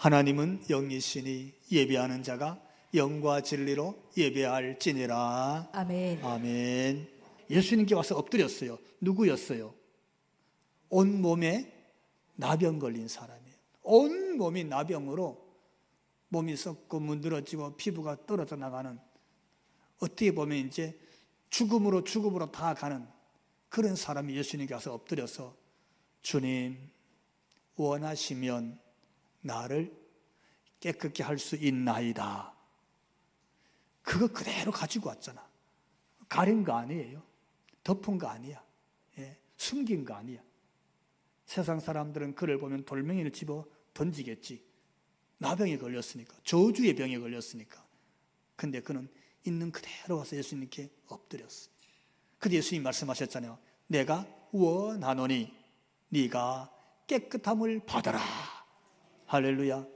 하나님은 영이시니 예배하는 자가 영과 진리로 예배할지니라. 아멘. 아멘. 예수님께 와서 엎드렸어요. 누구였어요? 온몸에 나병 걸린 사람이에요. 온몸이 나병으로 몸이 썩고 문드러지고 피부가 떨어져 나가는, 어떻게 보면 이제 죽음으로 다 가는 그런 사람이 예수님께 와서 엎드려서 주님, 원하시면 나를 깨끗게 할 수 있나이다. 그거 그대로 가지고 왔잖아. 가린 거 아니에요. 덮은 거 아니야. 숨긴 거 아니야. 세상 사람들은 그를 보면 돌멩이를 집어 던지겠지. 나병에 걸렸으니까, 저주의 병에 걸렸으니까. 근데 그는 있는 그대로 와서 예수님께 엎드렸어. 근데 예수님 말씀하셨잖아요. 내가 원하노니 네가 깨끗함을 받아라. 할렐루야.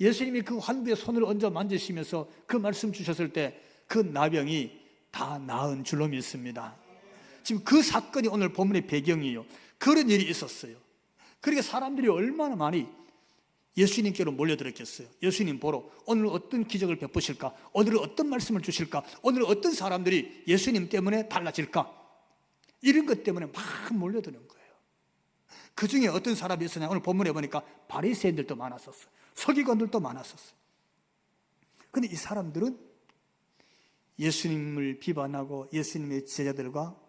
예수님이 그 환부의 손을 얹어 만지시면서 그 말씀 주셨을 때 그 나병이 다 나은 줄로 믿습니다. 지금 그 사건이 오늘 본문의 배경이에요. 그런 일이 있었어요. 그러니까 사람들이 얼마나 많이 예수님께로 몰려들었겠어요. 예수님 보러 오늘 어떤 기적을 베푸실까? 오늘 어떤 말씀을 주실까? 오늘 어떤 사람들이 예수님 때문에 달라질까? 이런 것 때문에 막 몰려드는 거예요. 그 중에 어떤 사람이 있었냐? 오늘 본문에 보니까 바리새인들도 많았었어요. 서기관들도 많았었어요. 그런데 이 사람들은 예수님을 비판하고 예수님의 제자들과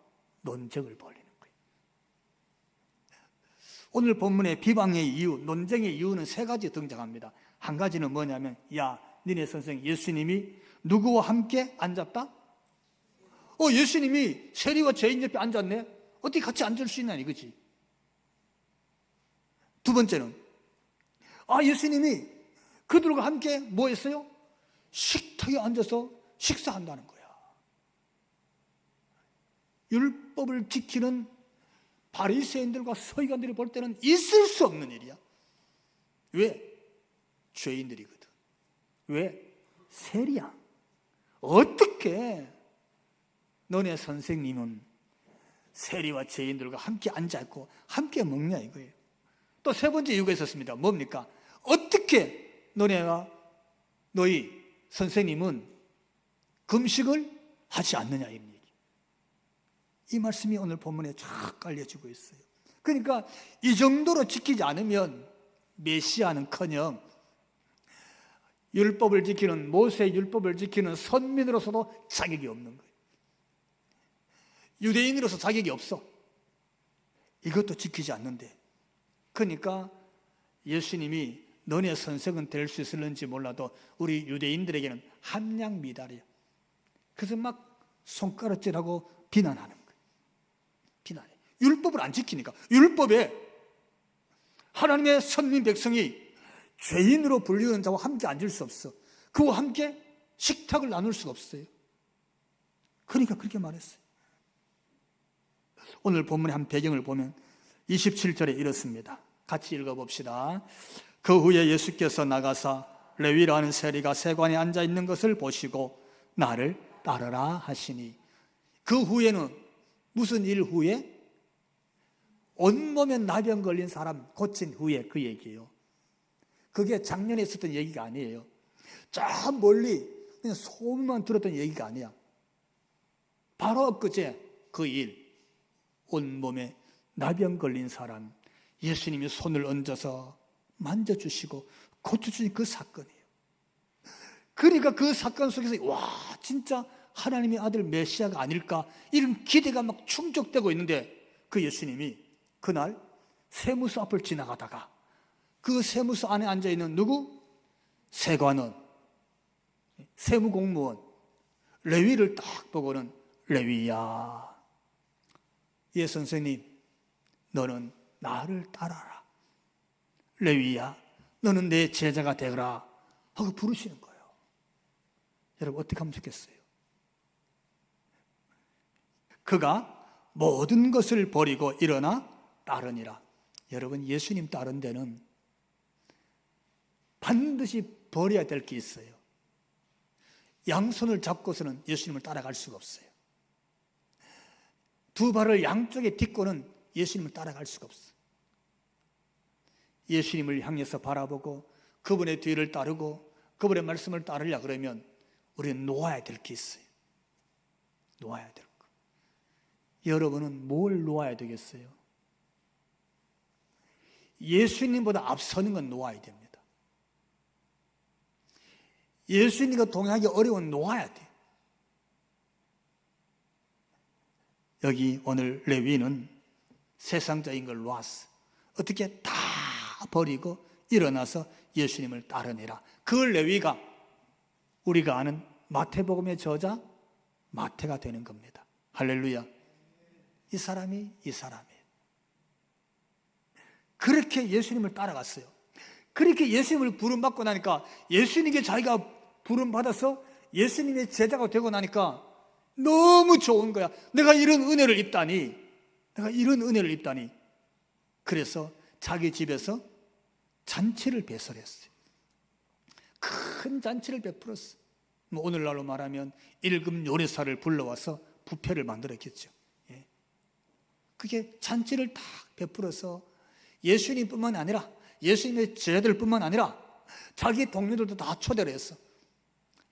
논쟁을 벌이는 거예요. 오늘 본문의 비방의 이유, 논쟁의 이유는 세 가지 등장합니다. 한 가지는 뭐냐면, 야, 니네 선생 예수님이 누구와 함께 앉았다? 예수님이 세리와 죄인 옆에 앉았네? 어떻게 같이 앉을 수 있나 이거지. 두 번째는, 예수님이 그들과 함께 뭐 했어요? 식탁에 앉아서 식사한다는 거야. 율법을 지키는 바리새인들과 서기관들이 볼 때는 있을 수 없는 일이야. 왜? 죄인들이거든. 왜? 세리야. 어떻게 너네 선생님은 세리와 죄인들과 함께 앉아있고 함께 먹냐 이거예요. 또 세 번째 이유가 있었습니다. 뭡니까? 어떻게 너희 선생님은 금식을 하지 않느냐 이 말씀이 오늘 본문에 쫙 깔려지고 있어요. 그러니까 이 정도로 지키지 않으면 메시아는커녕 율법을 지키는, 모세의 율법을 지키는 선민으로서도 자격이 없는 거예요. 유대인으로서 자격이 없어. 이것도 지키지 않는데. 그러니까 예수님이 너네 선생은 될 수 있을는지 몰라도 우리 유대인들에게는 함량 미달이야. 그래서 막 손가락질하고 비난하는 거예요. 비난해. 율법을 안 지키니까. 율법에 하나님의 선민 백성이 죄인으로 불리는 자와 함께 앉을 수 없어. 그와 함께 식탁을 나눌 수가 없어요. 그러니까 그렇게 말했어요. 오늘 본문의 한 배경을 보면 27절에 이렇습니다. 같이 읽어봅시다. 그 후에 예수께서 나가사 레위라는 세리가 세관에 앉아 있는 것을 보시고 나를 따르라 하시니. 그 후에는 무슨 일 후에? 온몸에 나병 걸린 사람 고친 후에 그 얘기예요. 그게 작년에 있었던 얘기가 아니에요. 저 멀리 그냥 소문만 들었던 얘기가 아니야. 바로 엊그제 그 일, 온몸에 나병 걸린 사람 예수님이 손을 얹어서 만져주시고 고쳐주신 그 사건이에요. 그러니까 그 사건 속에서 와, 진짜 하나님의 아들 메시아가 아닐까 이런 기대가 막 충족되고 있는데, 그 예수님이 그날 세무서 앞을 지나가다가 그 세무서 안에 앉아있는 누구? 세관원, 세무공무원, 레위를 딱 보고는 레위야, 예 선생님 너는 나를 따라라. 레위야 너는 내 제자가 되거라 하고 부르시는 거예요. 여러분 어떻게 하면 좋겠어요? 그가 모든 것을 버리고 일어나 따르니라. 여러분 예수님 따른 데는 반드시 버려야 될 게 있어요. 양손을 잡고서는 예수님을 따라갈 수가 없어요. 두 발을 양쪽에 딛고는 예수님을 따라갈 수가 없어요. 예수님을 향해서 바라보고 그분의 뒤를 따르고 그분의 말씀을 따르려 그러면 우리는 놓아야 될 게 있어요. 놓아야 될 거. 여러분은 뭘 놓아야 되겠어요? 예수님보다 앞서는 건 놓아야 됩니다. 예수님과 동행하기 어려운 놓아야 돼요. 여기 오늘 레위는 세상적인 걸 놓았어. 어떻게 다 버리고 일어나서 예수님을 따르니라. 그 레위가 우리가 아는 마태복음의 저자 마태가 되는 겁니다. 할렐루야. 이 사람이에요. 그렇게 예수님을 따라갔어요. 그렇게 예수님을 부름받고 나니까, 예수님께 자기가 부름받아서 예수님의 제자가 되고 나니까 너무 좋은 거야. 내가 이런 은혜를 입다니. 그래서 자기 집에서 잔치를 배설했어요. 큰 잔치를 베풀었어. 오늘날로 말하면 1급 요리사를 불러와서 뷔페를 만들었겠죠. 그게 잔치를 딱 베풀어서 예수님뿐만 아니라, 예수님의 제자들뿐만 아니라 자기 동료들도 다 초대를 했어.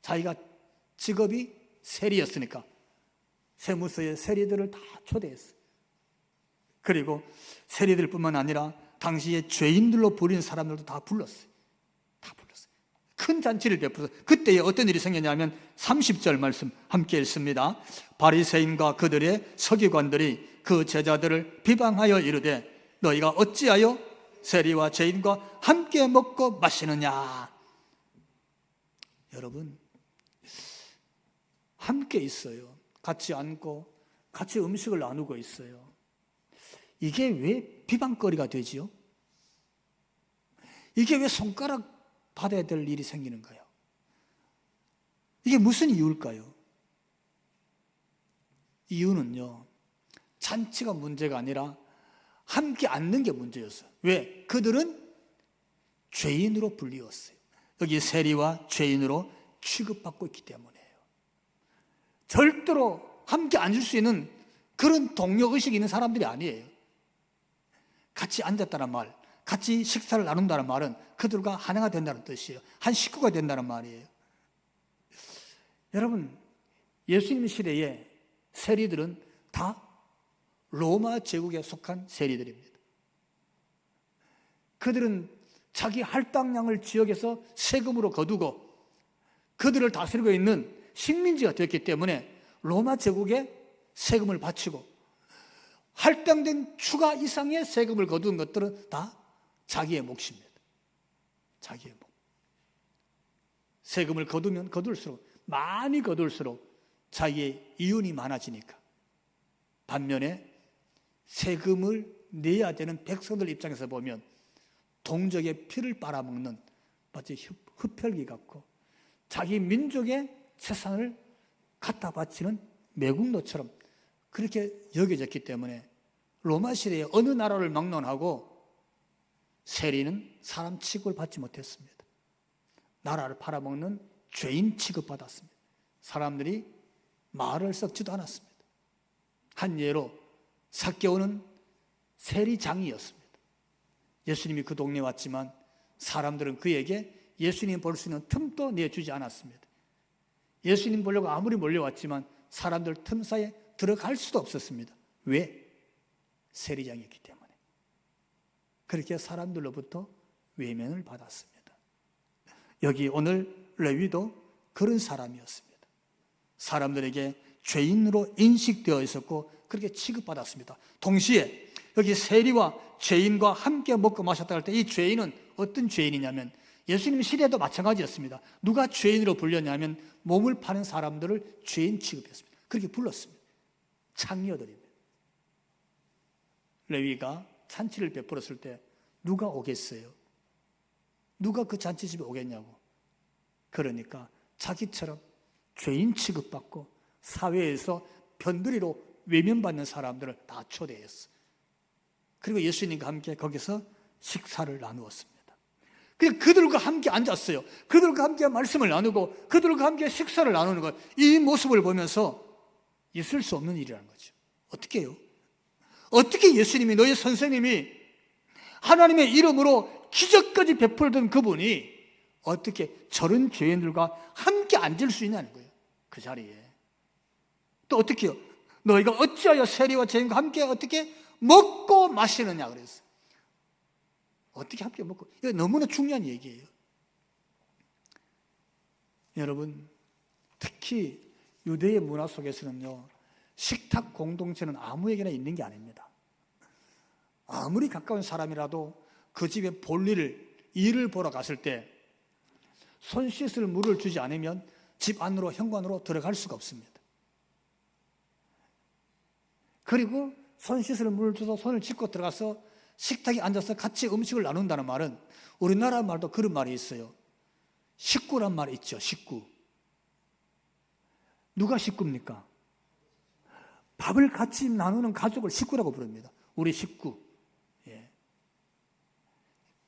자기가 직업이 세리였으니까 세무서의 세리들을 다 초대했어. 그리고 세리들뿐만 아니라 당시에 죄인들로 불린 사람들도 다 불렀어요. 큰 잔치를 베풀어서, 그때에 어떤 일이 생겼냐면 30절 말씀 함께 읽습니다. 바리새인과 그들의 서기관들이 그 제자들을 비방하여 이르되 너희가 어찌하여 세리와 죄인과 함께 먹고 마시느냐. 여러분, 함께 있어요. 같이 앉고 같이 음식을 나누고 있어요. 이게 왜 비방거리가 되지요? 이게 왜 손가락 받아야 될 일이 생기는 거예요? 이게 무슨 이유일까요? 이유는요, 잔치가 문제가 아니라 함께 앉는 게 문제였어요. 왜? 그들은 죄인으로 불리웠어요. 여기 세리와 죄인으로 취급받고 있기 때문이에요. 절대로 함께 앉을 수 있는 그런 동료의식이 있는 사람들이 아니에요. 같이 앉았다는 말, 같이 식사를 나눈다는 말은 그들과 하나가 된다는 뜻이에요. 한 식구가 된다는 말이에요. 여러분, 예수님 시대에 세리들은 다 로마 제국에 속한 세리들입니다. 그들은 자기 할당량을 지역에서 세금으로 거두고 그들을 다스리고 있는 식민지가 되었기 때문에 로마 제국에 세금을 바치고 할당된 추가 이상의 세금을 거둔 것들은 다 자기의 몫입니다. 자기의 몫. 세금을 거두면 거둘수록, 많이 거둘수록 자기의 이윤이 많아지니까. 반면에 세금을 내야 되는 백성들 입장에서 보면 동족의 피를 빨아먹는 마치 흡혈귀 같고 자기 민족의 재산을 갖다 바치는 매국노처럼 그렇게 여겨졌기 때문에 로마 시대에 어느 나라를 막론하고 세리는 사람 취급을 받지 못했습니다. 나라를 팔아먹는 죄인 취급받았습니다. 사람들이 말을 썩지도 않았습니다. 한 예로 삭개오는 세리장이었습니다. 예수님이 그 동네에 왔지만 사람들은 그에게 예수님 볼 수 있는 틈도 내주지 않았습니다. 예수님 보려고 아무리 몰려왔지만 사람들 틈 사이에 들어갈 수도 없었습니다. 왜? 세리장이었기 때문에. 그렇게 사람들로부터 외면을 받았습니다. 여기 오늘 레위도 그런 사람이었습니다. 사람들에게 죄인으로 인식되어 있었고 그렇게 취급받았습니다. 동시에 여기 세리와 죄인과 함께 먹고 마셨다 할 때 이 죄인은 어떤 죄인이냐면 예수님 시대도 마찬가지였습니다. 누가 죄인으로 불렸냐면 몸을 파는 사람들을 죄인 취급했습니다. 그렇게 불렀습니다. 창녀들입니다. 레위가 잔치를 베풀었을 때 누가 오겠어요? 누가 그 잔치집에 오겠냐고. 그러니까 자기처럼 죄인 취급받고 사회에서 변두리로 외면받는 사람들을 다 초대했어요. 그리고 예수님과 함께 거기서 식사를 나누었습니다. 그들과 함께 앉았어요. 그들과 함께 말씀을 나누고 그들과 함께 식사를 나누는 것, 이 모습을 보면서 있을 수 없는 일이라는 거죠. 어떻게 해요? 어떻게 예수님이, 너의 선생님이 하나님의 이름으로 기적까지 베풀던 그분이 어떻게 저런 죄인들과 함께 앉을 수 있냐는 거예요. 그 자리에. 또 어떻게 해요? 너희가 어찌하여 세리와 죄인과 함께 어떻게 먹고 마시느냐 그랬어요. 어떻게 함께 먹고, 이거 너무나 중요한 얘기예요. 여러분, 특히 유대의 문화 속에서는요, 식탁 공동체는 아무에게나 있는 게 아닙니다. 아무리 가까운 사람이라도 그 집에 일을 보러 갔을 때 손 씻을 물을 주지 않으면 집 안으로, 현관으로 들어갈 수가 없습니다. 그리고 손 씻을 물을 줘서 손을 씻고 들어가서 식탁에 앉아서 같이 음식을 나눈다는 말은, 우리나라 말도 그런 말이 있어요. 식구란 말이 있죠. 식구. 누가 식구입니까? 밥을 같이 나누는 가족을 식구라고 부릅니다. 우리 식구. 예.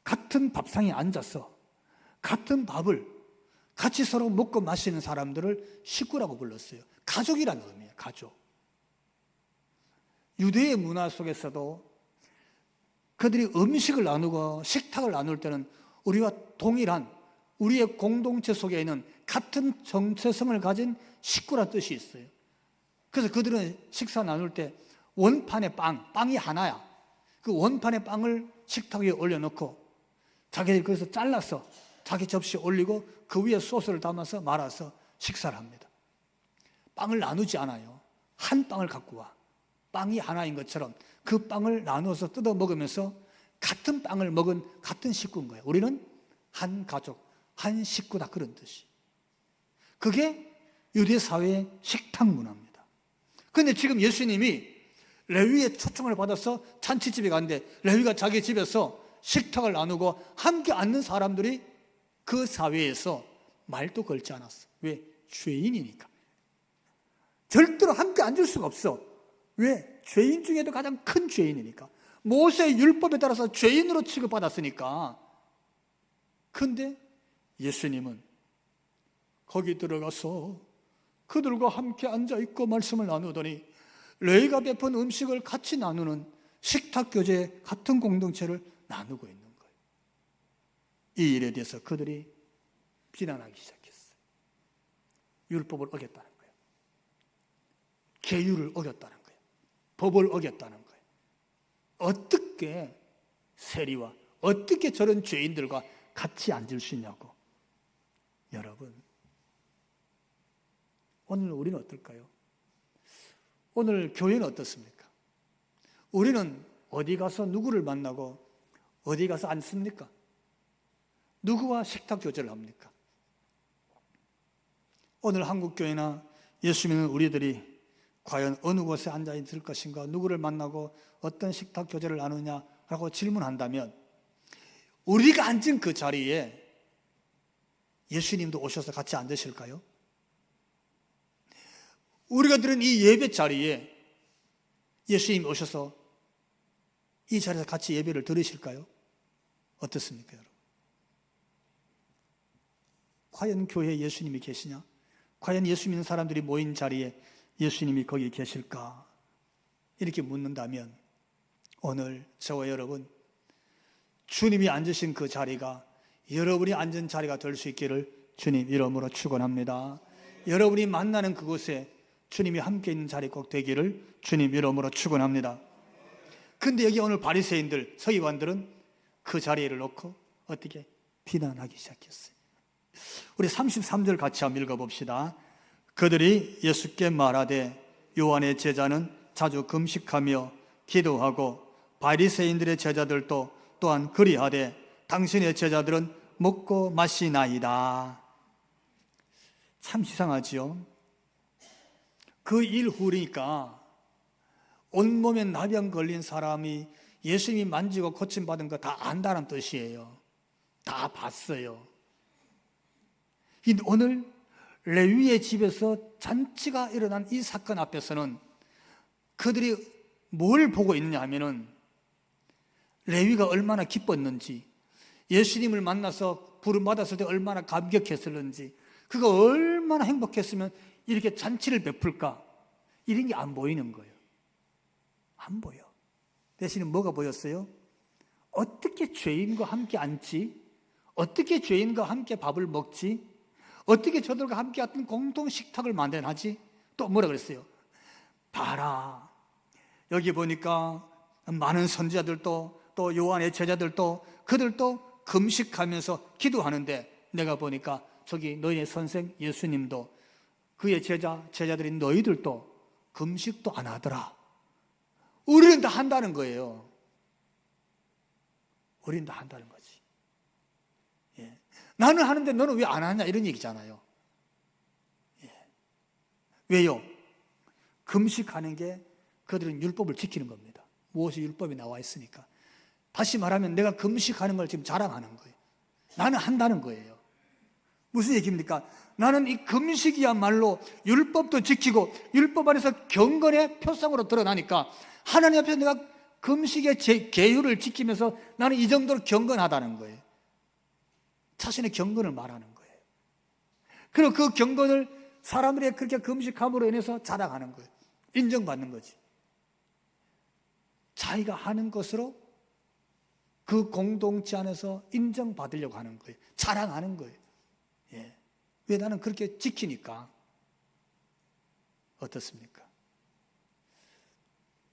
같은 밥상에 앉아서 같은 밥을 같이 서로 먹고 마시는 사람들을 식구라고 불렀어요. 가족이라는 의미예요. 가족. 유대의 문화 속에서도 그들이 음식을 나누고 식탁을 나눌 때는 우리와 동일한, 우리의 공동체 속에 있는 같은 정체성을 가진 식구란 뜻이 있어요. 그래서 그들은 식사 나눌 때 원판의 빵이 하나야. 그 원판의 빵을 식탁 위에 올려놓고 자기들이 거기서 잘라서 자기 접시에 올리고 그 위에 소스를 담아서 말아서 식사를 합니다. 빵을 나누지 않아요. 한 빵을 갖고 와. 빵이 하나인 것처럼 그 빵을 나눠서 뜯어 먹으면서 같은 빵을 먹은 같은 식구인 거예요. 우리는 한 가족, 한 식구다, 그런 뜻이. 그게 유대 사회의 식탁 문화입니다. 그런데 지금 예수님이 레위의 초청을 받아서 잔치집에 갔는데 레위가 자기 집에서 식탁을 나누고 함께 앉는 사람들이 그 사회에서 말도 걸지 않았어. 왜? 죄인이니까. 절대로 함께 앉을 수가 없어. 왜? 죄인 중에도 가장 큰 죄인이니까. 모세의 율법에 따라서 죄인으로 취급받았으니까. 그런데 예수님은 거기 들어가서 그들과 함께 앉아있고 말씀을 나누더니 레위가 베푼 음식을 같이 나누는 식탁 교제의 같은 공동체를 나누고 있는 거예요. 이 일에 대해서 그들이 비난하기 시작했어요. 율법을 어겼다는 거예요. 계율을 어겼다는 거예요. 법을 어겼다는 거예요. 어떻게 세리와 어떻게 저런 죄인들과 같이 앉을 수 있냐고. 여러분, 오늘 우리는 어떨까요? 오늘 교회는 어떻습니까? 우리는 어디 가서 누구를 만나고 어디 가서 앉습니까? 누구와 식탁 교제를 합니까? 오늘 한국교회나 예수 믿는 우리들이 과연 어느 곳에 앉아 있을 것인가, 누구를 만나고 어떤 식탁 교제를 나누냐라고 질문한다면 우리가 앉은 그 자리에 예수님도 오셔서 같이 앉으실까요? 우리가 들은 이 예배 자리에 예수님이 오셔서 이 자리에서 같이 예배를 드리실까요? 어떻습니까, 여러분? 과연 교회에 예수님이 계시냐? 과연 예수 믿는 사람들이 모인 자리에 예수님이 거기 계실까? 이렇게 묻는다면 오늘 저와 여러분, 주님이 앉으신 그 자리가 여러분이 앉은 자리가 될 수 있기를 주님 이름으로 축원합니다. 여러분이 만나는 그곳에 주님이 함께 있는 자리 꼭 되기를 주님 이름으로 축원합니다. 근데 여기 오늘 바리새인들, 서기관들은 그 자리를 놓고 어떻게 비난하기 시작했어요. 우리 33절 같이 한번 읽어봅시다. 그들이 예수께 말하되 요한의 제자는 자주 금식하며 기도하고 바리새인들의 제자들도 또한 그리하되 당신의 제자들은 먹고 마시나이다. 참 이상하지요. 그 일 후니까 온몸에 나병 걸린 사람이 예수님이 만지고 고침받은 거 다 안다는 뜻이에요. 다 봤어요. 오늘 레위의 집에서 잔치가 일어난 이 사건 앞에서는 그들이 뭘 보고 있느냐 하면은 레위가 얼마나 기뻤는지, 예수님을 만나서 부름받았을 때 얼마나 감격했을는지, 그가 얼마나 행복했으면 이렇게 잔치를 베풀까, 이런 게 안 보이는 거예요. 안 보여. 대신에 뭐가 보였어요? 어떻게 죄인과 함께 앉지? 어떻게 죄인과 함께 밥을 먹지? 어떻게 저들과 함께 같은 공동 식탁을 만들어하지? 또 뭐라 그랬어요? 봐라, 여기 보니까 많은 선지자들도 또 요한의 제자들도 그들도 금식하면서 기도하는데 내가 보니까 저기 너희의 선생 예수님도 그의 제자들인 너희들도 금식도 안 하더라. 우리는 다 한다는 거예요. 우리는 다 한다는 거지. 예. 나는 하는데 너는 왜 안 하냐 이런 얘기잖아요. 예. 왜요? 금식하는 게 그들은 율법을 지키는 겁니다. 무엇이 율법이 나와 있으니까. 다시 말하면 내가 금식하는 걸 지금 자랑하는 거예요. 나는 한다는 거예요. 무슨 얘기입니까? 나는 이 금식이야말로 율법도 지키고 율법 안에서 경건의 표상으로 드러나니까 하나님 앞에서 내가 금식의 계율을 지키면서 나는 이 정도로 경건하다는 거예요. 자신의 경건을 말하는 거예요. 그리고 그 경건을 사람들이 그렇게 금식함으로 인해서 자랑하는 거예요. 인정받는 거지. 자기가 하는 것으로 그 공동체 안에서 인정받으려고 하는 거예요. 자랑하는 거예요. 예. 왜? 나는 그렇게 지키니까. 어떻습니까?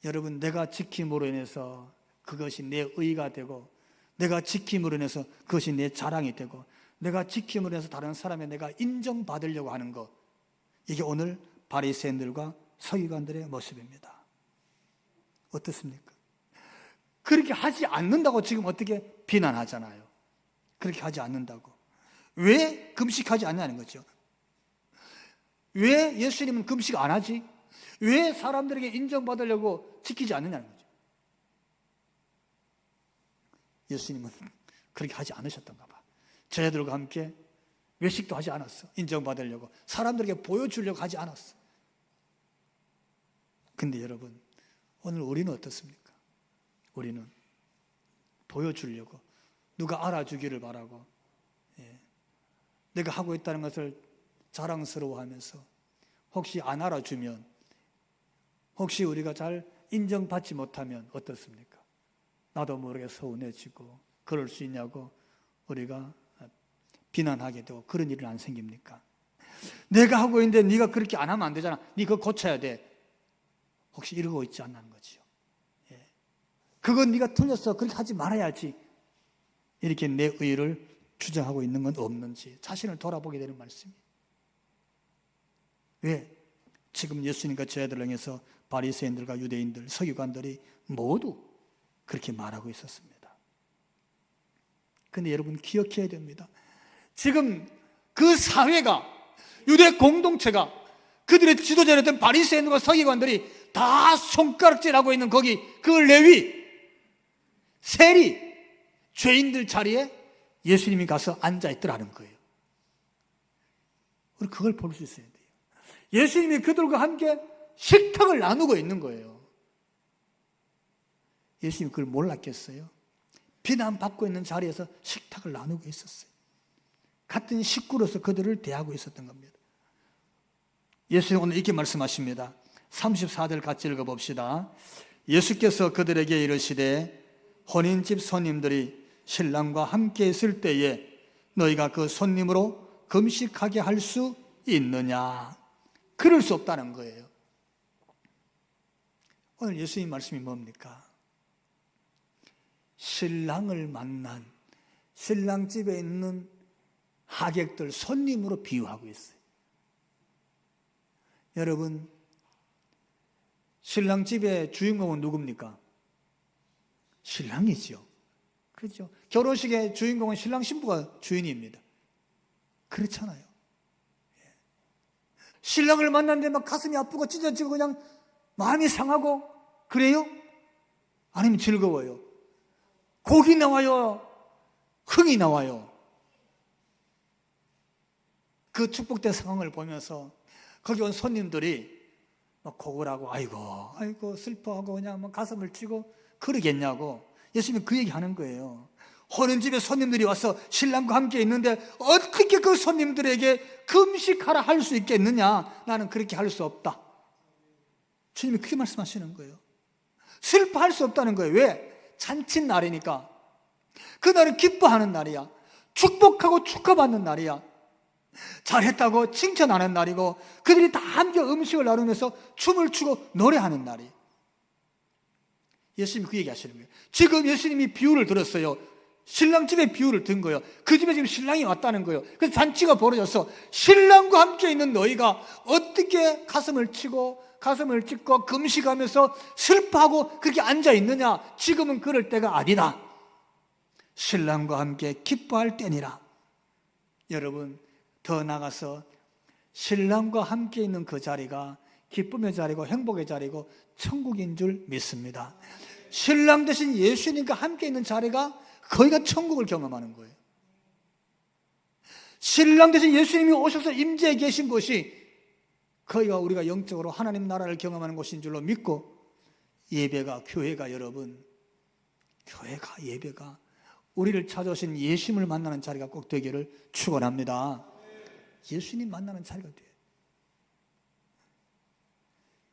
여러분, 내가 지킴으로 인해서 그것이 내 의가 되고, 내가 지킴으로 인해서 그것이 내 자랑이 되고, 내가 지킴으로 인해서 다른 사람의 내가 인정받으려고 하는 것, 이게 오늘 바리새인들과 서기관들의 모습입니다. 어떻습니까? 그렇게 하지 않는다고 지금 어떻게 비난하잖아요. 그렇게 하지 않는다고. 왜 금식하지 않냐는 거죠. 왜 예수님은 금식 안 하지? 왜 사람들에게 인정받으려고 지키지 않느냐는 거죠. 예수님은 그렇게 하지 않으셨던가 봐. 제자들과 함께 외식도 하지 않았어. 인정받으려고, 사람들에게 보여주려고 하지 않았어. 근데 여러분, 오늘 우리는 어떻습니까? 우리는 보여주려고, 누가 알아주기를 바라고, 내가 하고 있다는 것을 자랑스러워하면서 혹시 안 알아주면, 혹시 우리가 잘 인정받지 못하면 어떻습니까? 나도 모르게 서운해지고 그럴 수 있냐고 우리가 비난하게 되고 그런 일은 안 생깁니까? 내가 하고 있는데 네가 그렇게 안 하면 안 되잖아. 네 그거 고쳐야 돼. 혹시 이러고 있지 않나는 거죠. 그건 네가 틀렸어. 그렇게 하지 말아야지. 이렇게 내 의를 주장하고 있는 건 없는지 자신을 돌아보게 되는 말씀이에요. 왜? 지금 예수님과 제자들을 향해서 바리새인들과 유대인들, 서기관들이 모두 그렇게 말하고 있었습니다. 그런데 여러분 기억해야 됩니다. 지금 그 사회가, 유대 공동체가, 그들의 지도자였던 바리새인과 서기관들이 다 손가락질하고 있는 거기, 그 레위, 세리, 죄인들 자리에 예수님이 가서 앉아있더라는 거예요. 우리 그걸 볼 수 있어야 돼요. 예수님이 그들과 함께 식탁을 나누고 있는 거예요. 예수님이 그걸 몰랐겠어요? 비난받고 있는 자리에서 식탁을 나누고 있었어요. 같은 식구로서 그들을 대하고 있었던 겁니다. 예수님 오늘 이렇게 말씀하십니다. 34절 같이 읽어봅시다. 예수께서 그들에게 이르시되 혼인집 손님들이 신랑과 함께 있을 때에 너희가 그 손님으로 금식하게 할 수 있느냐? 그럴 수 없다는 거예요. 오늘 예수님 말씀이 뭡니까? 신랑을 만난 신랑집에 있는 하객들, 손님으로 비유하고 있어요. 여러분, 신랑집의 주인공은 누굽니까? 신랑이죠. 그렇죠? 결혼식의 주인공은 신랑 신부가 주인입니다. 그렇잖아요. 신랑을 만났는데 막 가슴이 아프고 찢어지고 그냥 마음이 상하고 그래요? 아니면 즐거워요? 곡이 나와요? 흥이 나와요? 그 축복된 상황을 보면서 거기 온 손님들이 막 곡을 하고 아이고 슬퍼하고 그냥 막 가슴을 치고 그러겠냐고 예수님이 그 얘기 하는 거예요. 혼인집에 손님들이 와서 신랑과 함께 있는데 어떻게 그 손님들에게 금식하라 할 수 있겠느냐? 나는 그렇게 할 수 없다. 주님이 그렇게 말씀하시는 거예요. 슬퍼할 수 없다는 거예요. 왜? 잔칫날이니까. 그날은 기뻐하는 날이야. 축복하고 축하받는 날이야. 잘했다고 칭찬하는 날이고, 그들이 다 함께 음식을 나누면서 춤을 추고 노래하는 날이. 예수님이 그 얘기 하시는 거예요. 지금 예수님이 비유를 들었어요. 신랑 집에 비유를 든 거예요. 그 집에 지금 신랑이 왔다는 거예요. 그래서 잔치가 벌어져서 신랑과 함께 있는 너희가 어떻게 가슴을 찢고 금식하면서 슬퍼하고 그렇게 앉아 있느냐? 지금은 그럴 때가 아니다. 신랑과 함께 기뻐할 때니라. 여러분, 더 나가서 신랑과 함께 있는 그 자리가 기쁨의 자리고 행복의 자리고 천국인 줄 믿습니다. 신랑 대신 예수님과 함께 있는 자리가 거기가 천국을 경험하는 거예요. 신랑 대신 예수님이 오셔서 임재해 계신 곳이 거기가 우리가 영적으로 하나님 나라를 경험하는 곳인 줄로 믿고, 교회가 여러분, 예배가 우리를 찾아오신 예수님을 만나는 자리가 꼭 되기를 축원합니다. 예수님 만나는 자리가 돼요.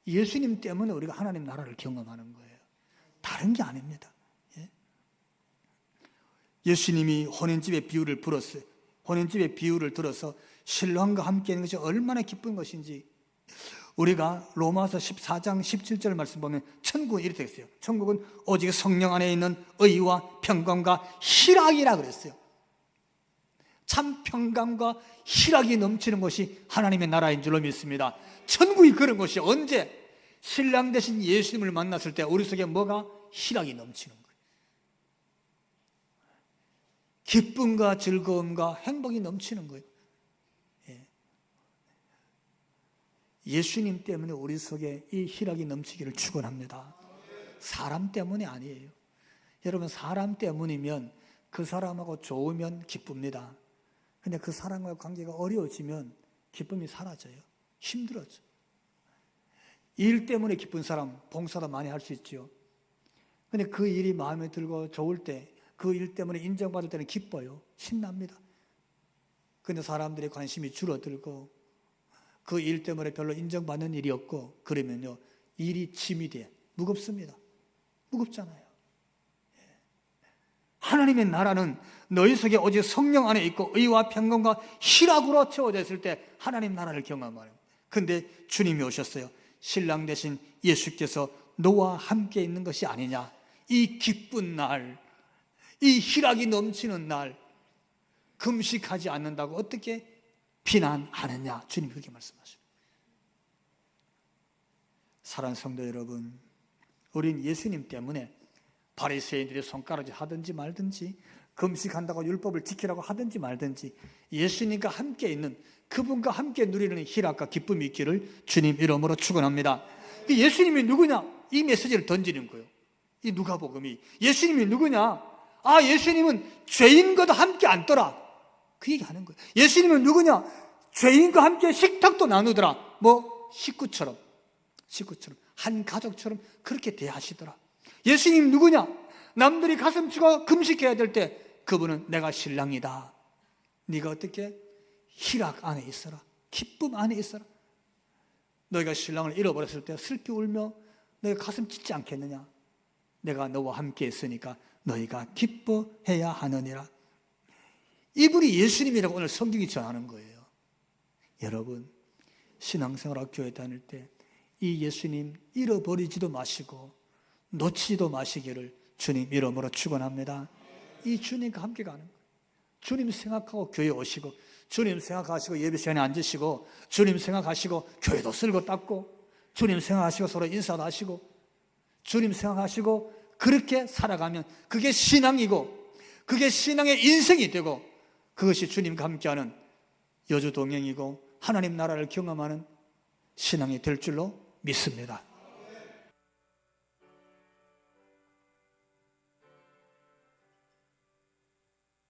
예수님 때문에 우리가 하나님 나라를 경험하는 거예요. 다른 게 아닙니다. 예수님이 혼인집의 비유를 들었어요. 혼인집의 비유를 들어서 신랑과 함께 있는 것이 얼마나 기쁜 것인지, 우리가 로마서 14장 17절 말씀 보면 천국은 이렇게 되어 있어요. 천국은 오직 성령 안에 있는 의와 평강과 희락이라 그랬어요. 참 평강과 희락이 넘치는 것이 하나님의 나라인 줄로 믿습니다. 천국이 그런 것이 언제? 신랑 대신 예수님을 만났을 때 우리 속에 뭐가? 희락이 넘치는 거예요. 기쁨과 즐거움과 행복이 넘치는 거예요. 예수님 때문에 우리 속에 이 희락이 넘치기를 축원합니다. 사람 때문이 아니에요. 여러분, 사람 때문이면 그 사람하고 좋으면 기쁩니다. 근데 그 사람과의 관계가 어려워지면 기쁨이 사라져요. 힘들어져. 일 때문에 기쁜 사람, 봉사도 많이 할 수 있죠. 근데 그 일이 마음에 들고 좋을 때, 그 일 때문에 인정받을 때는 기뻐요. 신납니다. 근데 사람들의 관심이 줄어들고 그 일 때문에 별로 인정받는 일이 없고 그러면요, 일이 짐이 돼. 무겁습니다. 무겁잖아요. 하나님의 나라는 너희 속에 오직 성령 안에 있고 의와 평강과 희락으로 채워져 있을 때 하나님 나라를 경험하는. 근데 주님이 오셨어요. 신랑 대신 예수께서 너와 함께 있는 것이 아니냐. 이 기쁜 날, 이 희락이 넘치는 날, 금식하지 않는다고 어떻게 비난하느냐. 주님이 그렇게 말씀하십니다. 사랑하는 성도 여러분, 우린 예수님 때문에 바리새인들이 손가락질 하든지 말든지, 금식한다고 율법을 지키라고 하든지 말든지, 예수님과 함께 있는, 그분과 함께 누리는 희락과 기쁨이 있기를 주님 이름으로 축원합니다. 예수님이 누구냐? 이 메시지를 던지는 거예요. 이 누가복음이 예수님이 누구냐? 아, 예수님은 죄인과도 함께 앉더라. 그 얘기하는 거예요. 예수님은 누구냐? 죄인과 함께 식탁도 나누더라. 뭐 식구처럼 한 가족처럼 그렇게 대하시더라. 예수님 누구냐? 남들이 가슴 치고 금식해야 될 때 그분은 내가 신랑이다. 네가 어떻게? 희락 안에 있어라. 기쁨 안에 있어라. 너희가 신랑을 잃어버렸을 때 슬피 울며 너희가 가슴 찢지 않겠느냐? 내가 너와 함께 있으니까 너희가 기뻐해야 하느니라. 이분이 예수님이라고 오늘 성경이 전하는 거예요. 여러분, 신앙생활하고 교회 다닐 때 이 예수님 잃어버리지도 마시고 놓치지도 마시기를 주님 이름으로 축원합니다. 이 주님과 함께 가는 거예요. 주님 생각하고 교회 오시고, 주님 생각하시고 예배 시간에 앉으시고, 주님 생각하시고 교회도 쓸고 닦고, 주님 생각하시고 서로 인사도 하시고, 주님 생각하시고 그렇게 살아가면 그게 신앙이고, 그게 신앙의 인생이 되고, 그것이 주님과 함께하는 여주동행이고 하나님 나라를 경험하는 신앙이 될 줄로 믿습니다.